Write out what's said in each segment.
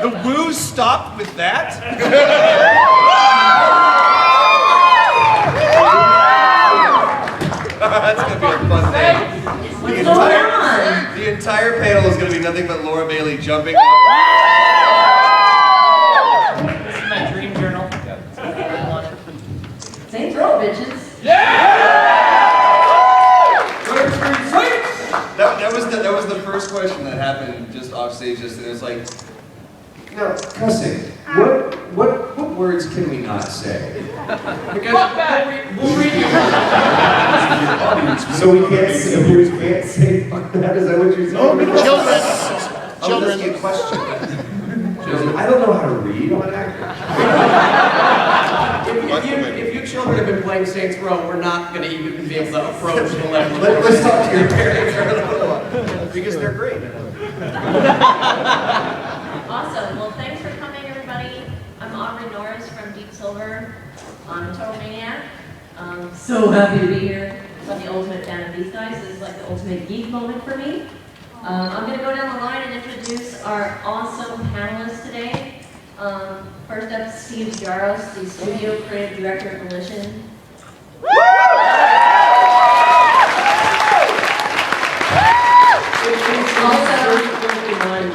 The woo stopped with that? That's gonna be a fun day. What's going on? The entire panel is gonna be nothing but Laura Bailey jumping up. This is my dream journal. Saints Row, bitches. That was the first question that happened just off stage. Just and it's like, Now, cussing. What words can we not say? We'll read you. So we can't say fuck that? Is that what you're saying? I was asking a question. I don't know how to read on If you children have been playing Saints Row, we're not going to even be able to approach the level. Let's talk to your parents. Because they're great. Awesome. Well, thanks for coming, everybody. I'm Aubrey Norris from Deep Silver. I'm a total maniac. So happy to be here. I'm the ultimate fan of these guys. This is like the ultimate geek moment for me. I'm going to go down the line and introduce our awesome panelists today. First up, Steve Jaros, the studio creative director of Volition.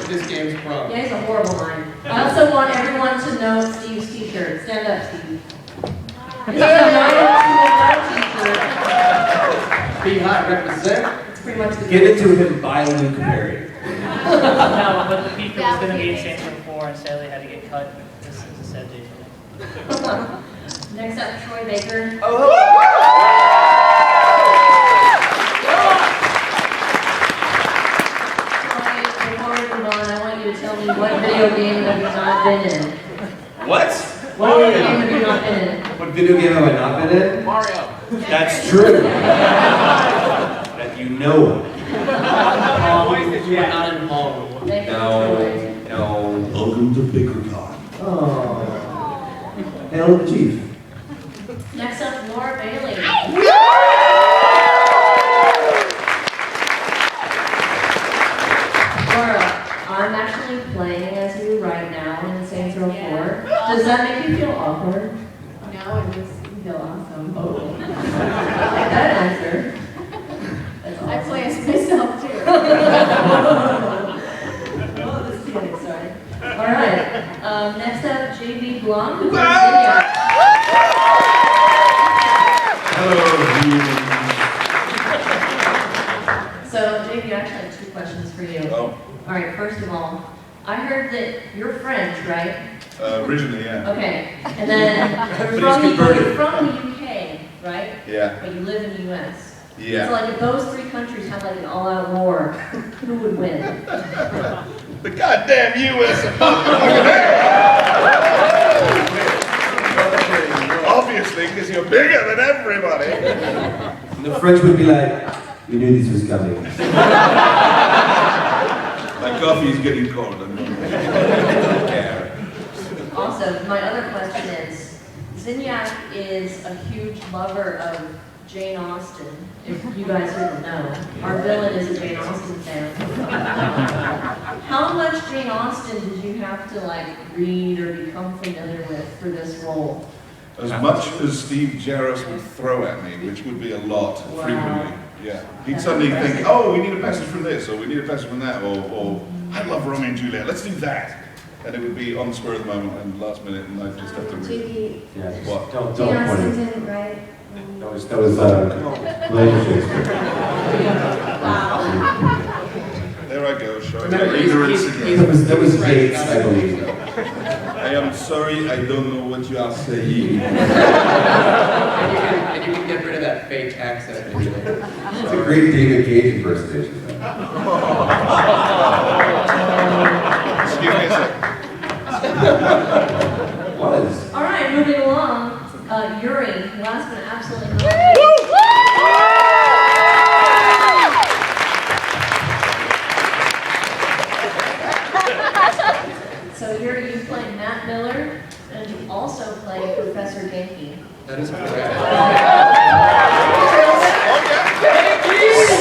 This game's pro. Yeah, he's a horrible mind. I also want everyone to know Steve's t-shirt. Stand up, Steve. This is a 90210 t-shirt. Be hot, represent. It's pretty much the Give it to him by Luke Perry. No, but the beat was going to be in Saints Row 4 and sadly had to get cut. This is a sad day for me. Next up, Troy Baker. Troy, before we move on, I want you to tell me what video game have you not been in? What? What video game have you not been in? What video game have I not been in? Mario. That's true. That you know. You are not involved. Thank you, Troy. No. Welcome to BiggerCon. Oh. Hello, Chief. Next up, Laura Bailey. Laura, I'm actually playing as you right now in Saints Row 4. Does that make you feel awkward? No, it makes me feel awesome. Oh. I like that answer. That's I awesome. play as myself too. Oh, this is getting exciting. All right. Next up, JB Blum, who plays Zinnia. So, JB, I actually have 2 questions for you. Oh, All right, first of all, I heard that you're French, right? originally, yeah. Okay. And then But he's you're from the UK, right? Yeah, But you live in the US. So yeah. like if those 3 countries have like an all-out war, who would win? The goddamn U.S. Obviously, because you're bigger than everybody. And the French would be like, we knew this was coming. My coffee is getting cold. I don't care. Also, my other question is, Zinyak is a huge lover of Jane Austen, if you guys didn't know. Our villain is a Jane Austen fan. How much Jane Austen did you have to like read or become familiar with for this role? As much as Steve Jaros would throw at me, which would be a lot, Wow. frequently. Yeah. He'd That's suddenly impressive. think, oh, we need a passage from this, or we need a passage from that, or I love Romeo and Juliet, let's do that. And it would be on the spur of the moment and last minute, and I'd just have to read. JD, Yeah, What? don't Jane point Austen it. didn't write. That was William Shakespeare. Wow. There I go, showing Remember, my ignorance again. That was Gates, I believe. I am sorry, I don't know what you are saying. And you can get rid of that fake accent. It's a great David Gage impersonation. Excuse me a second. Was. All right, moving along. Yuri, last but absolutely not least. So Yuri, you play Matt Miller, and you also play Professor Genki. That is correct.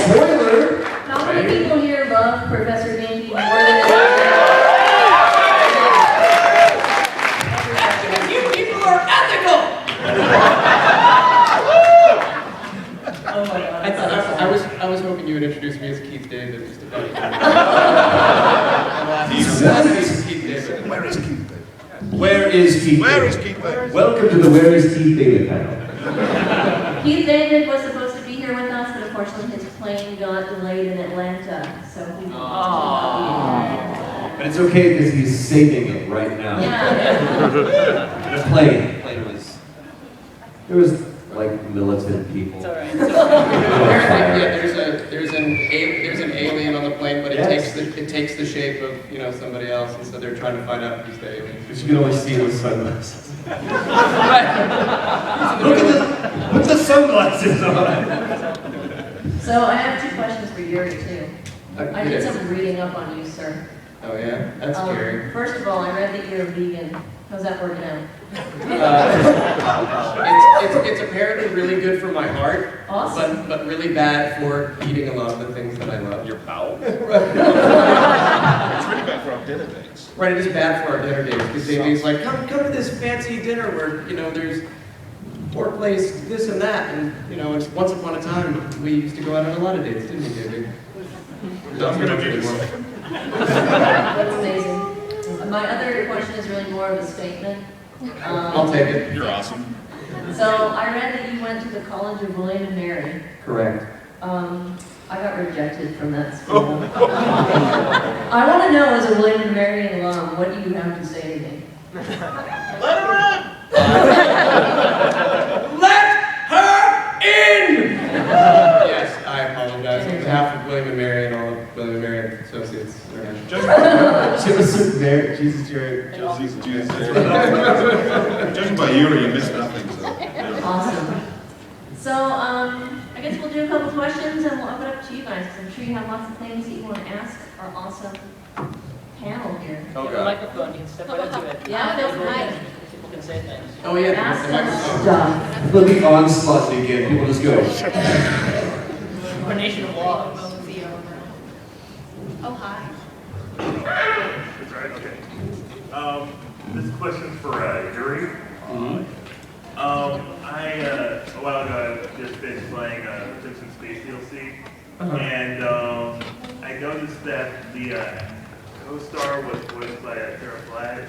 Spoiler! How many people here love Professor Genki more than anyone else? doesn't. Keith David. Where is Keith David? Where is Keith Where David? is Keith David? Welcome to the Where is Keith David panel. Keith David was supposed to be here with us, but unfortunately his plane got delayed in Atlanta, so he But it's okay because he's saving it right now. Yeah. The plane. Plane was. There was like militant people. It's all right. Apparently, yeah, there's an alien on the plane, but it Yes. takes the shape of somebody else, and so they're trying to find out who's the alien. But you can only see with sunglasses. Right. Put the sunglasses on. So I have two questions for Yuri too. I did Yes. some reading up on you, sir. Oh yeah, that's scary. First of all, I read that you're a vegan. How's that working out? It's apparently really good for my heart, Awesome. but really bad for eating a lot of the things that I love. Your bowels? It's really bad for our dinner dates. Right, it is bad for our dinner dates because Davey's like, come to this fancy dinner where there's pork place, this and that, and it's once upon a time we used to go out on a lot of dates, didn't we, Davey? I'm gonna do this. That's amazing. My other question is really more of a statement. I'll take it. You're awesome. So I read that you went to the College of William and Mary. Correct. I got rejected from that school. I want to know, as a William and Mary alum, what do you have to say to me? Let her in! Yes, I apologize on behalf of William and Mary and all of William and Mary Associates. Jesus, Jerry. Judging by Yuri, you missed nothing. So. Awesome. So, I guess we'll do a couple questions and we'll open it up to you guys, because I'm sure you have lots of things that you want to ask our awesome panel here. Oh You have a god. microphone, you can step right into it. Yeah, feel free. People can say things. Oh yeah, Ask the microphone. us stuff. Let the onslaught begin. People just go. We're a nation of laws. Oh, hi. That's right, okay. This question's for Yuri. A while ago, I just finished playing Simpsons Space DLC, and I noticed that the co-star was voiced by Sarah Flash,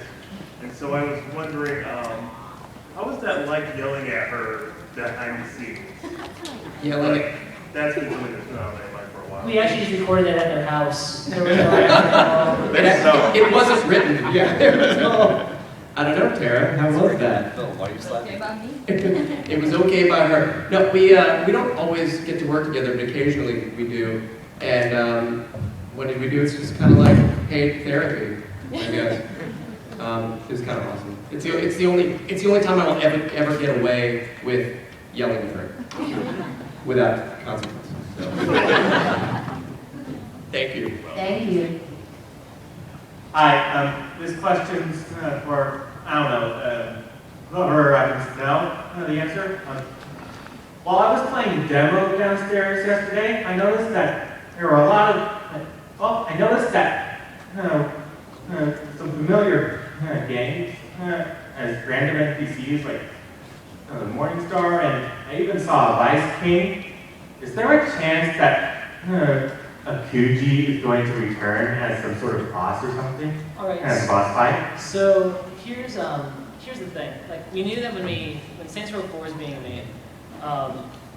and so I was wondering, how was that like yelling at her behind the scenes? Yelling at That's been doing this like for a while. We actually just recorded it at their house. There was no it wasn't written. Yeah, there was no. I don't know, Tara. How was that? Bill, why are you slapping? about me? It was okay by her. No, we don't always get to work together, but occasionally we do. And what did we do? It's just kind of like paid therapy, I guess. It's kind of awesome. It's the only time I will ever get away with yelling at her without consequences. So. Thank you. Thank you. Hi, this question's for, I don't know, whoever happens to know the answer. While I was playing demo downstairs yesterday, I noticed that there were a lot of, I noticed that some familiar games as random NPCs like Morningstar, and I even saw Vice King. Is there a chance that Akuji is going to return as some sort of boss or something? All right. As a boss fight? So here's the thing. Like we knew that when Saints Row 4 was being made,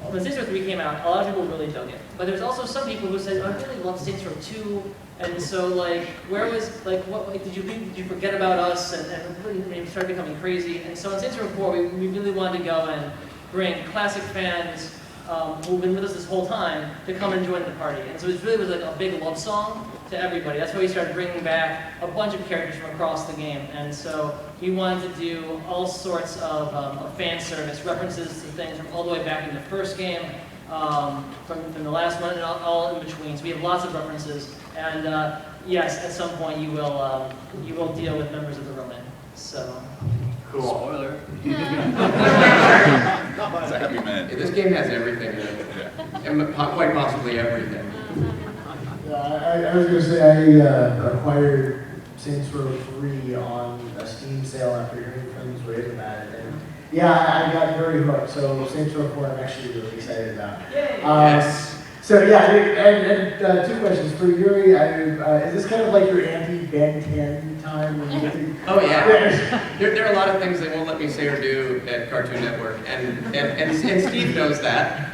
when Saints Row 3 came out, a lot of people really dug it. But there's also some people who said, oh, I really love Saints Row 2, and so like, where was like what? Like, did you forget about us? And really started becoming crazy. And so in Saints Row 4, we really wanted to go and bring classic fans who've been with us this whole time to come and join the party. And so it really was like a big love song to everybody. That's why we started bringing back a bunch of characters from across the game. And so we wanted to do all sorts of fan service, references to things from all the way back in the first game, from the last one, and all in between. So we have lots of references. And yes, at some point you will deal with members of the Roman. So. Cool. Spoiler. He's a happy man. Yeah, this game has everything in it, and quite possibly everything. I was going to say I acquired Saints Row 3 on a Steam sale after hearing friends rave about it. And yeah, I got very hooked. So Saints Row 4 I'm actually really excited about. Yes. So yeah, and two questions for Yuri. Is this kind of like your anti-Ben 10 time when you get to? Oh yeah. There are a lot of things they won't let me say or do at Cartoon Network, and Steve knows that,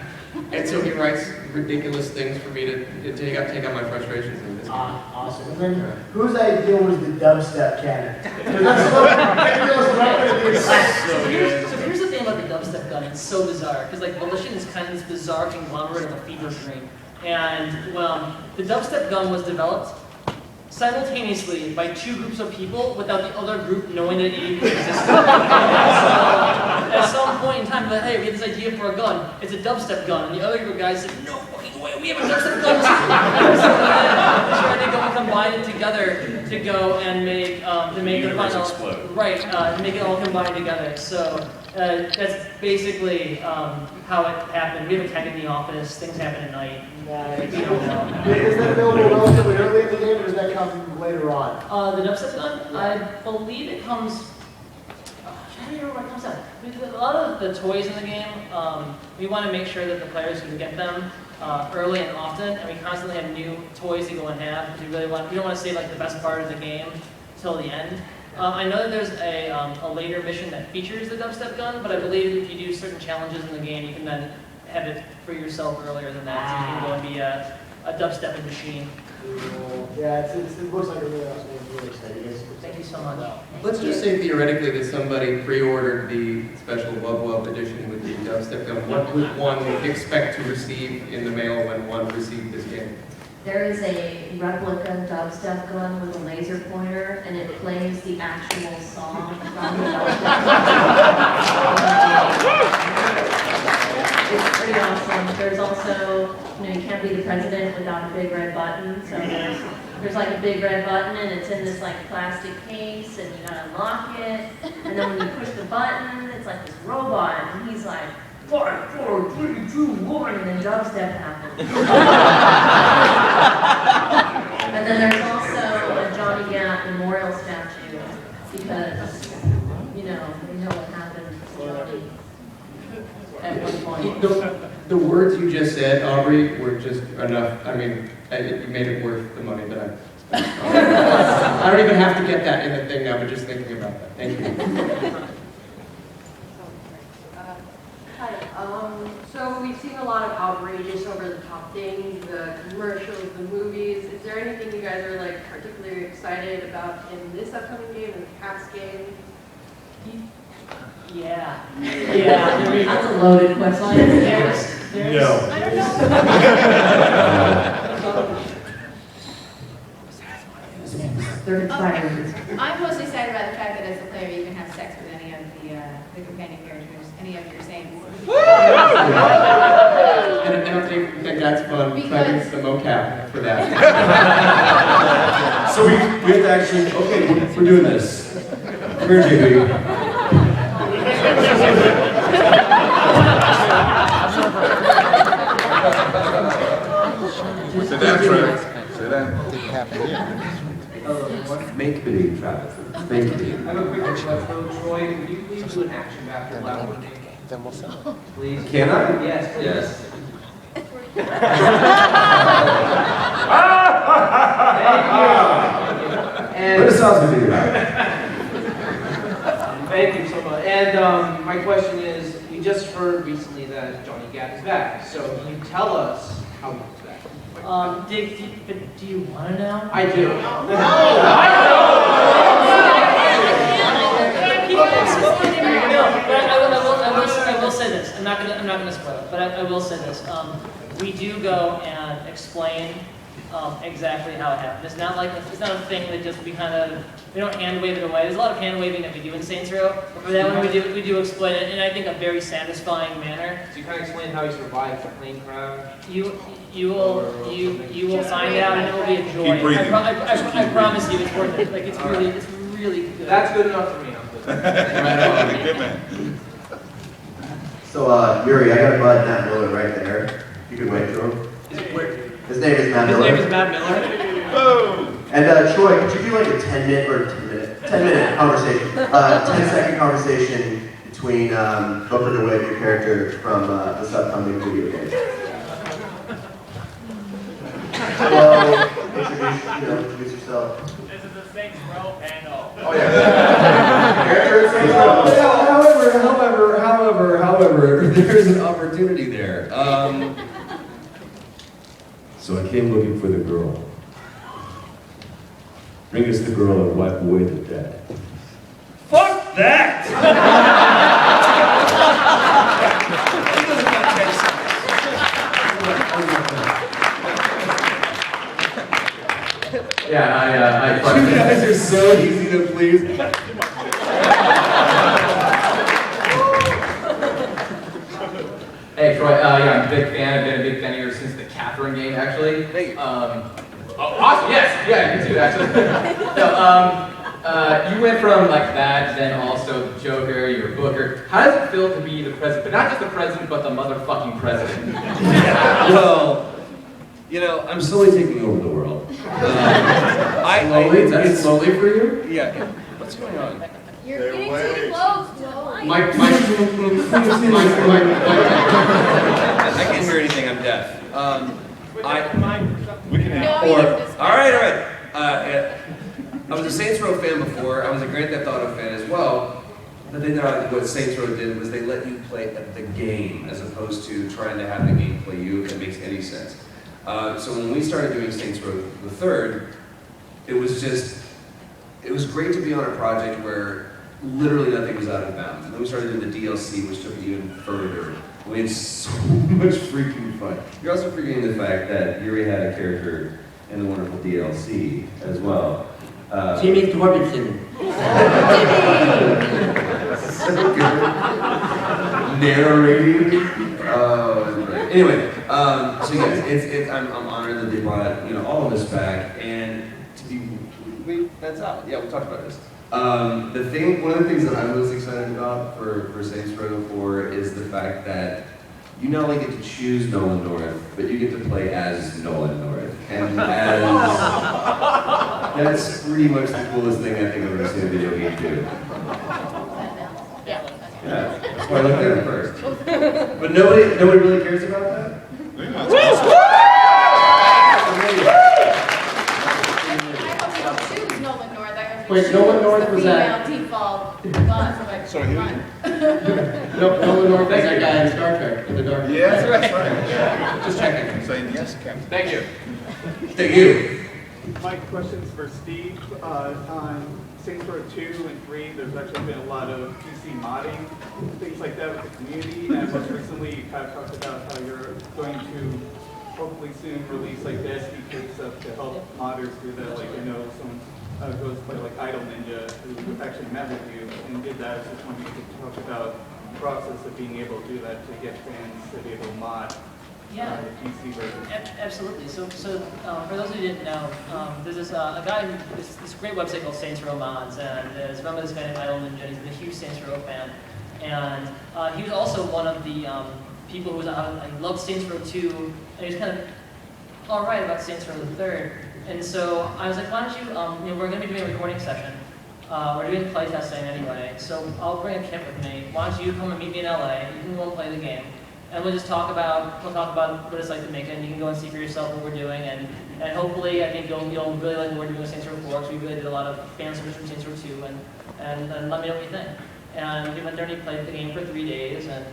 and so he writes ridiculous things for me to take out my frustrations in this game. Awesome. And then whose idea was the dubstep cannon? 'Cause that's what right at the So here's the thing about the dubstep gun. It's so bizarre because like Volition is kind of this bizarre conglomerate of a fever dream, and well, the dubstep gun was developed simultaneously by two groups of people without the other group knowing that it even existed. So, at some point in time, like, hey, we have this idea for a gun. It's a dubstep gun, and the other group of guys said, no fucking way, we have a dubstep gun. So then tried to go and combine it together to go and make the final right, to make it all combined together. So that's basically how it happened. We have a tech in the office. Things happen at night. We don't know. Is that available relatively early in the game, or does that come later on? The dubstep gun, I believe it comes. I'm trying to remember when it comes out. A lot of the toys in the game, we want to make sure that the players can get them early and often, and we constantly have new toys to go and have because we don't want to save like the best part of the game till the end. I know that there's a later mission that features the dubstep gun, but I believe if you do certain challenges in the game, you can then have it for yourself earlier than that, so you can go and be a dubstepping machine. Yeah, it looks like a really awesome game. Really exciting. Thank you so much. Let's just say theoretically that somebody pre-ordered the special Wub edition with the dubstep gun. What would one expect to receive in the mail when one received this game? There is a replica dubstep gun with a laser pointer, and it plays the actual song from the dubstep gun. It's pretty awesome. There's also, you can't be the president without a big red button, so there's like a big red button, and it's in this like plastic case, and you gotta unlock it, and then when you push the button, it's like this robot, and he's like, 5, 4, 3, 2, 1, and then dubstep happens. And then there's also a Johnny Gat memorial statue, because, we know what happened to Johnny at one point. The words you just said, Aubrey, were just enough. I mean, you made it worth the money that I spent. I don't even have to get that in the thing now, but just thinking about that. Thank you. Hi. So we've seen a lot of outrageous over-the-top things, the commercials, the movies. Is there anything you guys are like particularly excited about in this upcoming game, in the Cats game? Yeah. That's a loaded question. There's I don't know. They're inspired. I'm mostly excited about the fact that as a player you can have sex with any of the companion characters, any of your Saints. And I think that's fun. Thanks the mocap for that. So we have to actually, okay, we're doing this. Come here, JB. Sit down, Trevor. Sit down. Make believe, Travis. Make believe. I have a quick question, Troy. Would you please do an action back to loud? Then we'll see. Please. Can I? Yes, please. Yes. And What sounds to think about? thank you so much. And my question is, we just heard recently that Johnny Gat is back. So can you tell us how he's back? Do you want to know? I do. I will say this. I'm not gonna spoil it, but I will say this. We do go and explain exactly how it happened. It's not a thing that just we don't hand wave it away. There's a lot of hand waving that we do in Saints Row, but for that one we do explain it in I think a very satisfying manner. So you kind of explain how he survived the plane crash. You will find out, and it will be a joy. Keep breathing. I promise you, it's worth it. Like it's really good. That's good enough for me. I'm good. Good man. So, Yuri, I got a bud, Matt Miller, right there. You can wait to him. His name is Matt Miller. His name is Matt Miller. Whoa. And Troy, could you do like a 10-minute conversation, 10-second conversation between Booker DeWitt, your character from this upcoming video game? hello, introduce yourself. This is the Saints Row panel. Oh yeah. However, there's an opportunity there. So I came looking for the girl. Bring us the girl and wipe away the debt. Fuck that! Yeah, You guys are so easy to please. Hey, Troy, yeah, I'm a big fan. I've been a big fan of yours since the Catherine game, actually. Thank you. Oh, awesome, yes, yeah, you too, actually. So, you went from like that, then also Joker, you're Booker. How does it feel to be the president, but not just the president, but the motherfucking president? Well, you know, I'm slowly taking over the world. Slowly? That's slowly for you? Yeah. What's going on? You're getting too close, Joe. I can't hear anything. I'm deaf. We can No, have. you Or, just- all right. I was a Saints Row fan before. I was a Grand Theft Auto fan as well. But then what Saints Row did was they let you play at the game as opposed to trying to have the game play you, if it makes any sense. So when we started doing Saints Row the Third, it was great to be on a project where literally nothing was out of bounds. And then we started doing the DLC, which took it even further. We had so much freaking fun. You're also forgetting the fact that Yuri had a character in the wonderful DLC as well. Jimmy Corbison. So good. Narrating. Anyway, so yes, I'm honored that they brought all of this back, and to be that's out. Yeah, we talked about this. One of the things that I'm most excited about for Saints Row 4 is the fact that you not only get to choose Nolan North, but you get to play as Nolan North, and that's pretty much the coolest thing I think I've ever seen a video game do. Yeah, that's why I looked at it first. But nobody really cares about that? Yeah, that's awesome. Choose Nolan North. I hope you Wait, choose Nolan North the was that- female default class, like, Sorry, who? fun. Nolan North is that guy in Star Trek, in the dark. Yeah, that's right. Yeah. Just checking. Saying yes, Captain. Thank you. Thank you. My question's for Steve. On Saints Row 2 and 3, there's actually been a lot of PC modding, things like that with the community. And most recently, you kind of talked about how you're going to hopefully soon release like the SD kit stuff to help modders do that. Like I know someone goes play like Idle Ninja who actually met with you and did that. So I just wanted you to talk about the process of being able to do that to get fans to be able to mod. Yeah. The PC version. Absolutely. So for those who didn't know, there's this a guy, this great website called Saints Row Mods, and is run by this guy named Idle Ninja. He's been a huge Saints Row fan, and he was also one of the people who was he loved Saints Row 2, and he was kind of all right about Saints Row the Third. And so I was like, why don't you? We're going to be doing a recording session. We're doing play testing anyway, so I'll bring a kit with me. Why don't you come and meet me in LA? You can go and play the game. And we'll talk about what it's like to make it, and you can go and see for yourself what we're doing, and hopefully I think you'll really like what we're doing with Saints Row 4, because we really did a lot of fan service from Saints Row 2, and let me know what you think. And we went there and he played the game for 3 days, and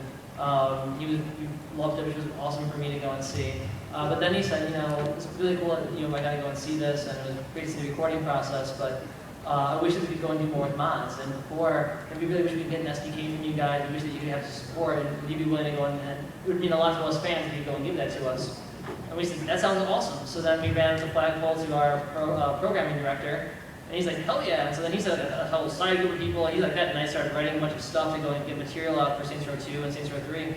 he loved it, which was awesome for me to go and see. But then he said, it's really cool that I got to go and see this, and it was great to see the recording process, but I wish that we could go and do more with mods. And we really wish we could get an SDK from you guys. We wish that you could have support, and would you be willing to go and it would mean a lot to us fans if you go and give that to us. And we said, that sounds awesome. So then we ran the flagpole to our programming director, and he's like, hell yeah. And so then he said a whole side group of people, he's like that, and I started writing a bunch of stuff to go and get material out for Saints Row 2 and Saints Row 3.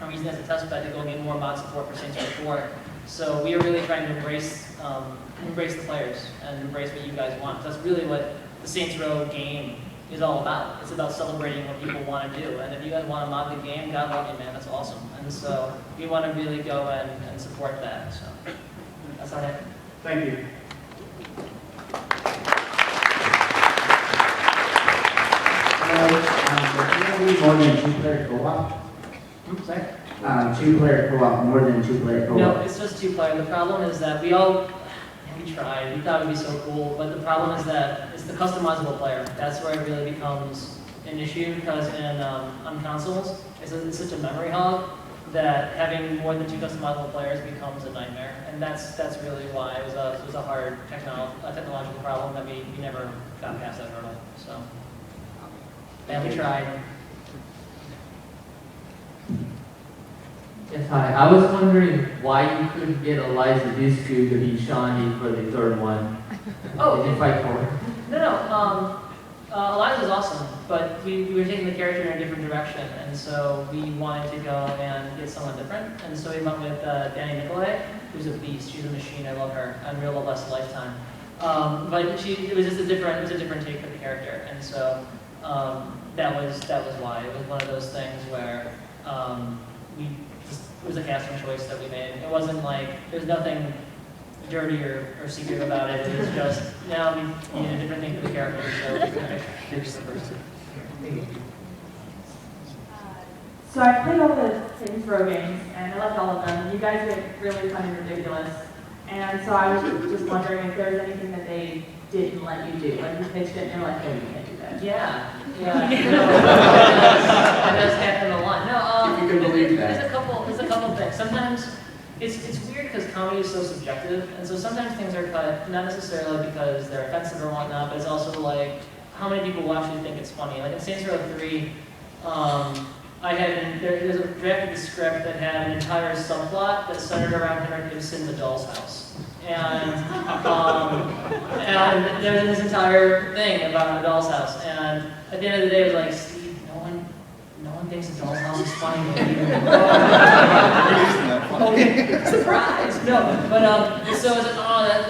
I'm using that as a test bed to go and get more mod support for Saints Row 4. So we are really trying to embrace the players and embrace what you guys want. That's really what the Saints Row game is all about. It's about celebrating what people want to do. And if you guys want to mod the game, God love you, man. That's awesome. And so we want to really go and support that. So that's all I have. Thank you. Do you have any more than 2-player co-op? Sorry? 2-player co-op more than 2-player co-op? No, it's just 2-player. The problem is that we tried, we thought it would be so cool, but the problem is that it's the customizable player. That's where it really becomes an issue, because on consoles, it's such a memory hog that having more than 2 customizable players becomes a nightmare. And that's really why it was a hard technological problem that we never got past that hurdle. So, and we tried. Yes, hi. I was wondering why you couldn't get Eliza Dushku to be Shawnee for the third one. Oh, did you fight for it? No. Eliza's awesome, but we were taking the character in a different direction, and so we wanted to go and get someone different. And so we went with Danny Nicolay, who's a beast. She's a machine. I love her. Unreal Love Lifetime. But it was just a different take for the character, and so that was why. It was one of those things where it was a casting choice that we made. It wasn't like there's nothing dirty or secret about it. It was just now we need a different thing for the character, so here's the person. So I played all the Saints Row games, and I loved all of them. You guys get really fun and ridiculous. And so I was just wondering if there's anything that they didn't let you do. Like you pitched it and you're like, oh, you can't do that. Yeah. That does happen a lot. No, if you can believe that. There's a couple things. Sometimes it's weird because comedy is so subjective, and so sometimes things are cut not necessarily because they're offensive or whatnot, but it's also like how many people will actually think it's funny. Like in Saints Row 3, there's a draft of the script that had an entire subplot that centered around Henrik Ibsen, The Doll's House. And there was this entire thing about The Doll's House. And at the end of the day, it was like, Steve, no one thinks The Doll's House is funny. Okay, surprise! No, but so I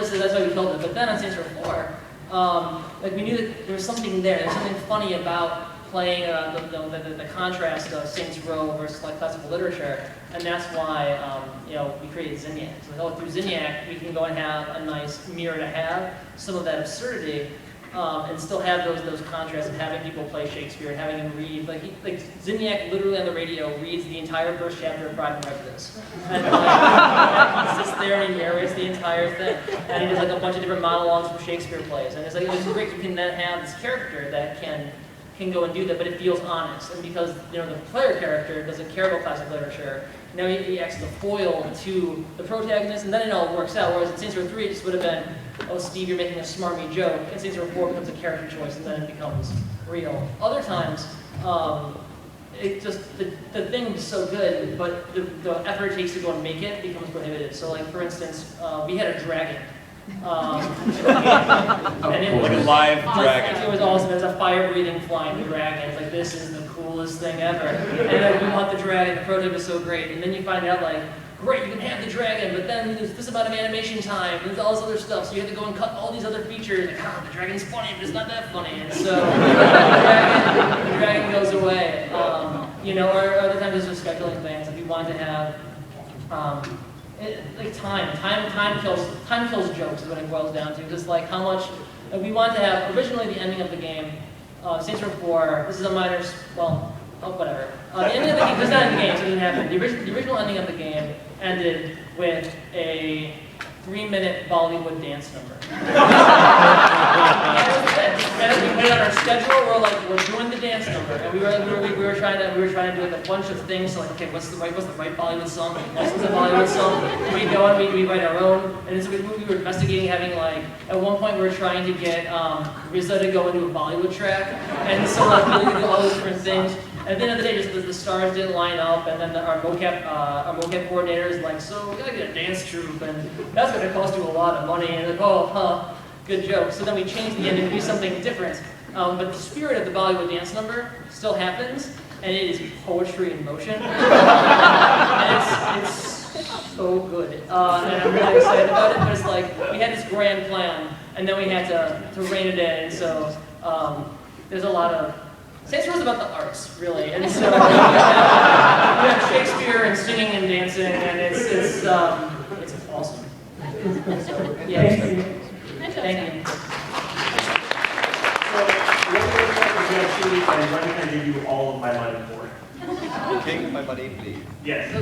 was like, that's why we killed it. But then on Saints Row 4, like we knew that there was something there. There's something funny about playing the contrast of Saints Row versus like classical literature, and that's why we created Zinniac. So through Zinniac, we can go and have a nice mirror to have some of that absurdity, and still have those contrasts of having people play Shakespeare and having him read. Like Zinniac literally on the radio reads the entire first chapter of Pride and Prejudice, and he sits there and he narrates the entire thing, and he does like a bunch of different monologues from Shakespeare plays, and it's great. You can then have this character that can go and do that, but it feels honest. And because the player character doesn't care about classic literature, he acts the foil to the protagonist, and then it all works out. Whereas in Saints Row 3, it just would have been, oh, Steve, you're making a smarmy joke. And Saints Row 4 becomes a character choice, and then it becomes real. Other times, it just the thing is so good, but the effort it takes to go and make it becomes prohibitive. So, like for instance, we had a dragon. And it was like a live dragon. It was awesome. It was a fire-breathing flying dragon. It's like, this is the coolest thing ever. And then we want the dragon. The prototype is so great. And then you find out, like, great, you can have the dragon, but then there's this amount of animation time, and there's all this other stuff, so you have to go and cut all these other features. Like, the dragon's funny, but it's not that funny. And so the dragon goes away. Or other times there's just scheduling things. If you want to have time kills jokes is what it boils down to. Just like how much we want to have originally the ending of the game. Saints Row 4. This is a minor. Whatever. The ending of the game. This is not in the game, so it didn't happen. The original ending of the game ended with a 3-minute Bollywood dance number. And we put it on our schedule. We're doing the dance number, and we were trying to do like a bunch of things. So like, okay, what's the right Bollywood song? What's the Bollywood song? We go and we write our own. And so we were investigating having like at one point we were trying to get RZA to go into a Bollywood track, and so like we did all those different things. At the end of the day, just the stars didn't line up, and then our mocap coordinator is like, so we gotta get a dance troupe, and that's gonna cost you a lot of money. And like, good joke. So then we changed the ending to do something different. But the spirit of the Bollywood dance number still happens, and it is poetry in motion. And it's so good. And I'm really excited about it, but it's like, we had this grand plan, and then we had to rein it in, and so there's a lot of... Saints Row is about the arts, really, and so we have Shakespeare and singing and dancing, and it's awesome. So, yeah. Thank you. So, what was the objection, and when can I give you all of my money for it? King, my money, please. Yes.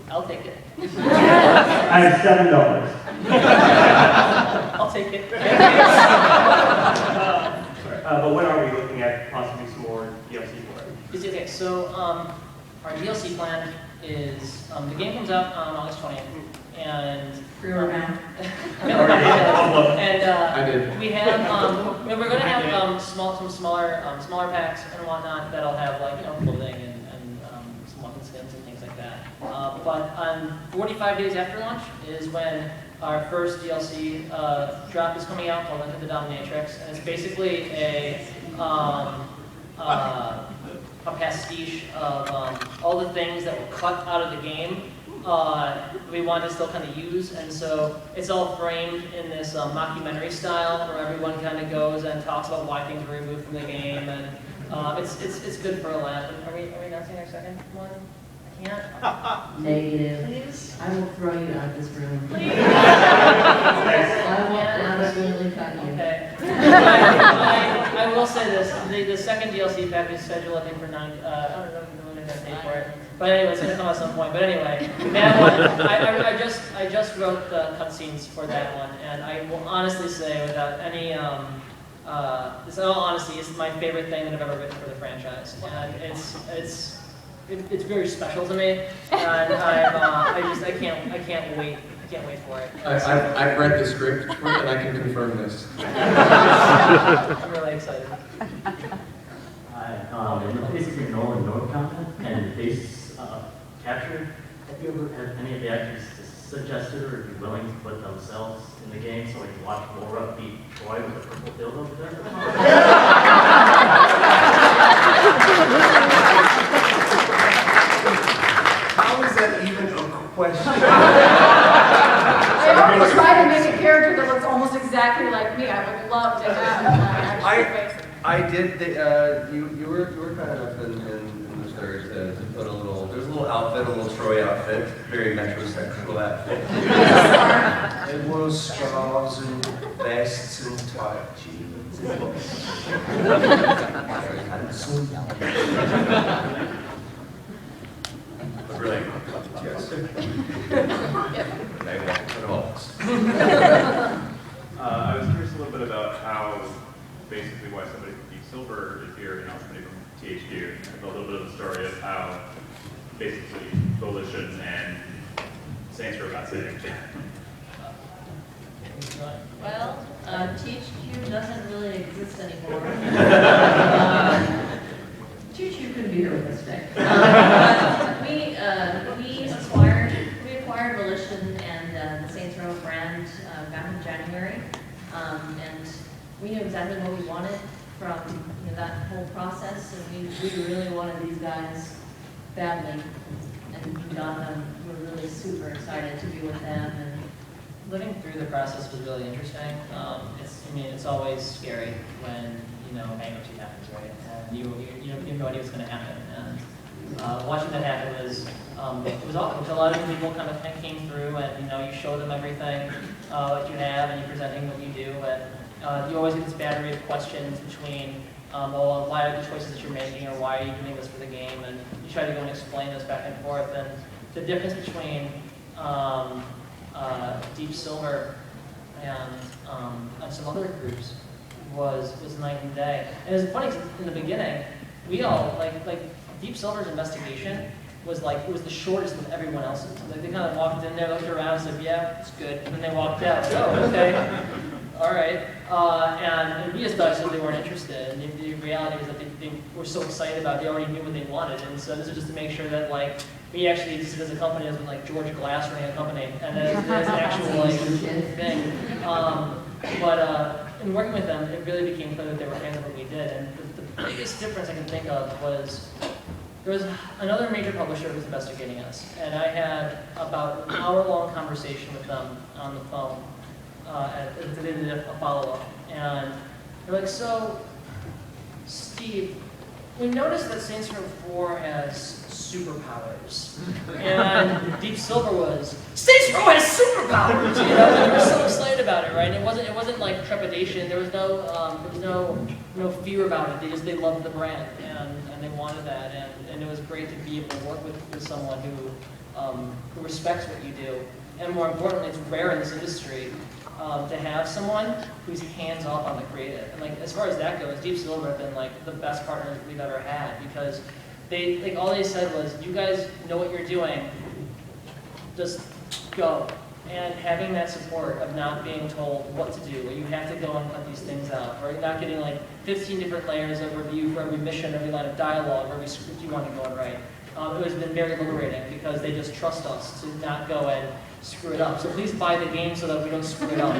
I'll take it. I have $7. I'll take it. But when are we looking at possibly some more DLC for it? Okay, so our DLC plan is, the game comes out on August 20th, and Pre-order now. and I did. we have, we're going to have some smaller packs and whatnot that'll have like clothing and some weapon skins and things like that. But on 45 days after launch is when our first DLC drop is coming out called Into the Dominatrix, and it's basically a pastiche of all the things that were cut out of the game we wanted to still kind of use, and so it's all framed in this mockumentary style where everyone kind of goes and talks about why things were removed from the game, and it's good for a laugh. Are we announcing our second one? I can't. Negative. Please. I will throw you out of this room. Please. I will absolutely cut you. Okay. I will say this: the second DLC pack is scheduled, I think, for 9. I don't know if we're going to pay for it, but anyway, it's going to come at some point. But anyway, that one, I just wrote the cutscenes for that one, and I will honestly say, without any this, in all honesty, it's my favorite thing that I've ever written for the franchise, and it's very special to me, and I can't wait. I can't wait for it. I've read the script and I can confirm this. I'm really excited. Hi, in the face of your Nolan North comment and face capture, have you ever had any of the actors suggested or be willing to put themselves in the game so we can watch Laura beat Troy with a purple dildo over there? How is that even a question? I always try to make a character that looks almost exactly like me. I would love to have my actual face. I did. You were kind enough in the third to put a little. There's a little outfit, a little Troy outfit, very metrosexual outfit. It was scarves and vests and tight jeans. Very handsome. But really, yes. They walk to the box. I was curious a little bit about how, basically, why somebody from Deep Silver is here, somebody from THQ, and a little bit of the story of how, basically, Volition and Saints Row got saved. Well, THQ doesn't really exist anymore. THQ couldn't be here with us today. We acquired Volition and the Saints Row brand back in January, and we knew exactly what we wanted from that whole process, and we really wanted these guys badly, and we got them. We're really super excited to be with them. And living through the process was really interesting. It's always scary when bankruptcy happens, right? And you have no idea what's going to happen. And watching that happen was awesome. A lot of people kind of came through, and you show them everything that you have, and you're presenting what you do, and you always get this battery of questions between, why are the choices that you're making, or why are you doing this for the game, and you try to go and explain this back and forth. And the difference between Deep Silver and some other groups was night and day. And it's funny because in the beginning, we all like Deep Silver's investigation was it was the shortest of everyone else's. Like they kind of walked in there, looked around, said, "Yeah, it's good," and then they walked out. Oh, okay, all right. And we just thought so they weren't interested. And the reality was that they were so excited about it, they already knew what they wanted. And so this was just to make sure that we actually existed as a company as with George Glass running a company, and as an actual thing. But in working with them, it really became clear that they were fans of what we did. And the biggest difference I can think of was there was another major publisher who was investigating us, and I had about an hour-long conversation with them on the phone. They did a follow-up, and they're like, "So, Steve, we noticed that Saints Row 4 has superpowers. And Deep Silver was, Saints Row has superpowers! You know, and we were so excited about it, right? And it wasn't like trepidation. There was no fear about it. They loved the brand and they wanted that. And it was great to be able to work with someone who respects what you do. And more importantly, it's rare in this industry to have someone who's hands off on the creative. And like as far as that goes, Deep Silver have been like the best partners we've ever had because all they said was, you guys know what you're doing, just go. And having that support of not being told what to do, or you have to go and cut these things out, or not getting like 15 different layers of review for every mission, every line of dialogue, or every script you want to go and write. It has been very liberating because they just trust us to not go and screw it up. So please buy the game so that we don't screw it up.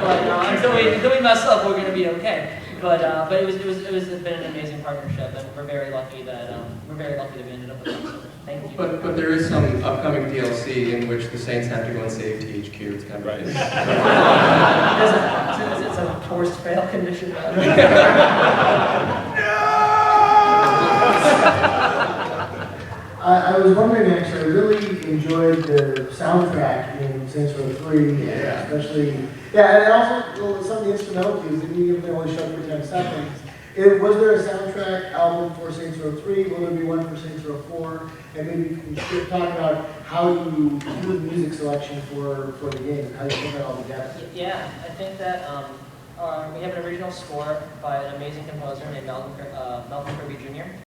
But until we mess up, we're going to be okay. But it's been an amazing partnership, and we're very lucky that we ended up with them. So thank you. But there is some upcoming DLC in which the Saints have to go and save THQ. It's kind of right. It's a forced fail condition. I was wondering, actually, I really enjoyed the soundtrack in Saints Row 3, and especially, and also well, some of the instrumental cues, even if they only showed for 10 seconds. Was there a soundtrack album for Saints Row 3? Will there be one for Saints Row 4? And maybe you can talk about how you do the music selection for the game, how you put that all together. Yeah, I think that we have an original score by an amazing composer named Malcolm Kirby Jr.